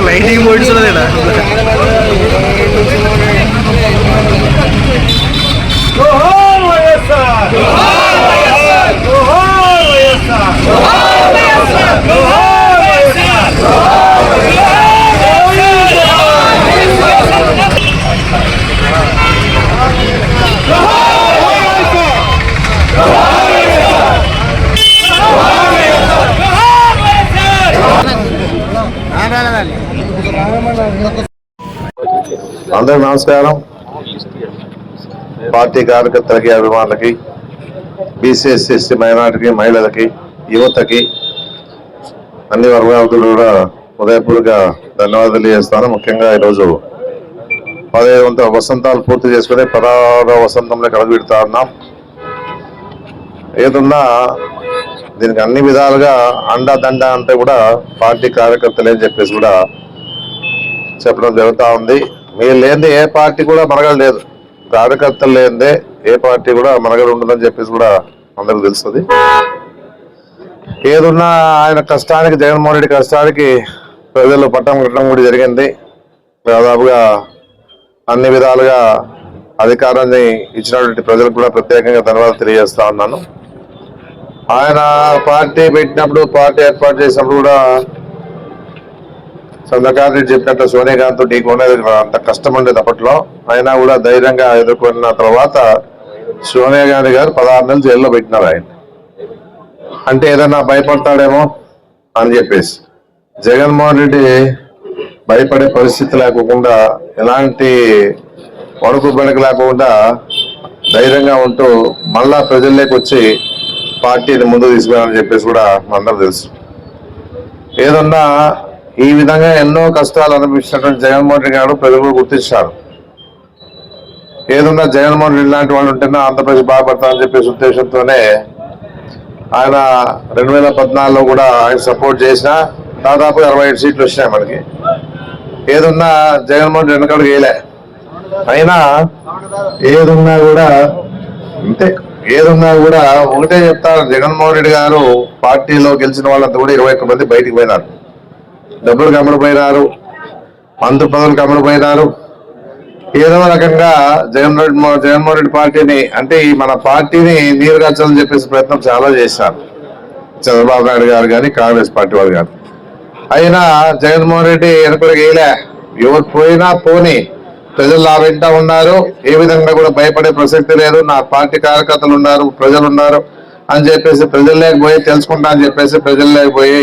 Lighting boards అందరికి నమస్కారం. Party కార్యకర్తలకి, అభిమానులకి, బీసీ ఎస్సీ ఎస్టీ మైనార్టీకి, మహిళలకి, యువతకి, అన్ని వర్గాలకు కూడా హృదయపూర్వక ధన్యవాదాలు తెలియజేస్తాను. ముఖ్యంగా ఈరోజు 15 వసంతాలు పూర్తి చేసుకుని 16వ వసంతంలో కలగబెడతా ఉన్నాం. ఏదున్నా దీనికి అన్ని విధాలుగా అండదండ అంటే కూడా పార్టీ కార్యకర్తలు అని చెప్పేసి కూడా చెప్పడం జరుగుతూ ఉంది. మీరు లేనిదే ఏ పార్టీ కూడా మనగలేదు, కార్యకర్తలు లేనిదే ఏ పార్టీ కూడా మనగలు ఉండదని చెప్పేసి కూడా అందరికి తెలుస్తుంది. ఏదున్నా ఆయన కష్టానికి, జగన్మోహన్ రెడ్డి కష్టానికి ప్రజలు పట్టం కట్టడం కూడా జరిగింది. దాదాపుగా అన్ని విధాలుగా అధికారాన్ని ఇచ్చినటువంటి ప్రజలకు కూడా ప్రత్యేకంగా ధన్యవాదాలు తెలియజేస్తా ఉన్నాను. ఆయన పార్టీ పెట్టినప్పుడు, పార్టీ ఏర్పాటు చేసినప్పుడు కూడా చంద్రకాంత్ రెడ్డి చెప్పినట్టు సోనియా గాంధీతో ఢీకొనేది అంత కష్టం ఉండేది అప్పట్లో. అయినా కూడా ధైర్యంగా ఎదుర్కొన్న తర్వాత సోనియా గాంధీ గారు 16 నెలలు జైల్లో పెట్టినారు. ఆయన అంటే ఏదన్నా భయపడతాడేమో అని చెప్పేసి, జగన్మోహన్ రెడ్డి భయపడే పరిస్థితి లేకుండా, ఎలాంటి వణుకు బెణకు లేకుండా ధైర్యంగా ఉంటూ మళ్ళా ప్రజల్లోకి వచ్చి పార్టీని ముందుకు తీసుకురావాలని చెప్పేసి కూడా మనందరూ తెలుసు. ఏదన్నా ఈ విధంగా ఎన్నో కష్టాలు అనిపించినటువంటి జగన్మోహన్ రెడ్డి గారు ప్రజలు గుర్తించారు. ఏదన్నా జగన్మోహన్ రెడ్డి లాంటి వాళ్ళు ఉంటేనే ఆంధ్రప్రదేశ్ బాగుపడతామని చెప్పేసి ఉద్దేశంతోనే ఆయన 2014లో కూడా ఆయన సపోర్ట్ చేసిన దాదాపు 27 సీట్లు వచ్చినాయి మనకి. ఏదన్నా జగన్మోహన్ రెడ్డి వెనకాడికి వేయలే. అయినా ఏదున్నా కూడా అంతే, ఏదున్నా కూడా ఒకటే చెప్తారు, జగన్మోహన్ రెడ్డి గారు పార్టీలో గెలిచిన వాళ్ళంతా కూడా 21 మంది బయటికి పోయినారు. డబ్బులు కమ్ముడుపోయినారు, మంత్రి పదవులు కమ్ముడుపోయినారు. ఏదో రకంగా జగన్మోహన్ రెడ్డి పార్టీని, అంటే ఈ మన పార్టీని నీరుగార్చాలని చెప్పేసి ప్రయత్నం చాలా చేశారు చంద్రబాబు నాయుడు గారు కానీ, కాంగ్రెస్ పార్టీ వాళ్ళు కానీ. అయినా జగన్మోహన్ రెడ్డి వెనకడికి వేయలే. ఎవరు పోయినా పోని, ప్రజలు నా వెంట ఉన్నారు, ఏ విధంగా కూడా భయపడే ప్రసక్తి లేదు, నా పార్టీ కార్యకర్తలు ఉన్నారు, ప్రజలు ఉన్నారు అని చెప్పేసి ప్రజల్లోకి పోయి తెలుసుకుంటా అని చెప్పేసి ప్రజల్లోకి పోయి